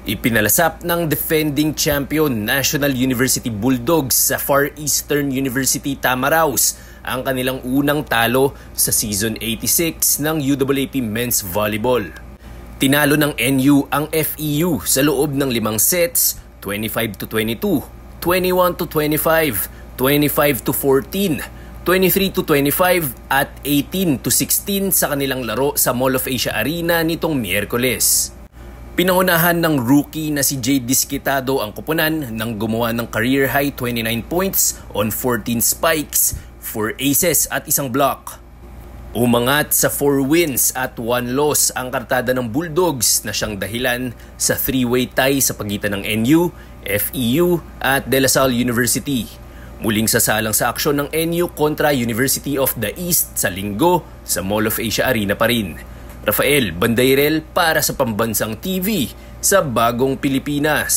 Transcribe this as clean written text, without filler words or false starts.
Ipinalasap ng defending champion National University Bulldogs sa Far Eastern University Tamaraos ang kanilang unang talo sa Season 86 ng UAAP Men's Volleyball. Tinalo ng NU ang FEU sa loob ng 5 sets, 25-22, 21-25, 25-14, 23-25 at 18-16 sa kanilang laro sa Mall of Asia Arena nitong Miyerkules. Pinangunahan ng rookie na si Jade Disquitado ang koponan nang gumawa ng career-high 29 points on 14 spikes, 4 aces at isang block. Umangat sa 4 wins at 1 loss ang kartada ng Bulldogs na siyang dahilan sa 3-way tie sa pagitan ng NU, FEU at De La Salle University. Muling sasalang sa aksyon ng NU kontra University of the East sa Linggo sa Mall of Asia Arena pa rin. Rafael Bandairel para sa Pambansang TV sa Bagong Pilipinas.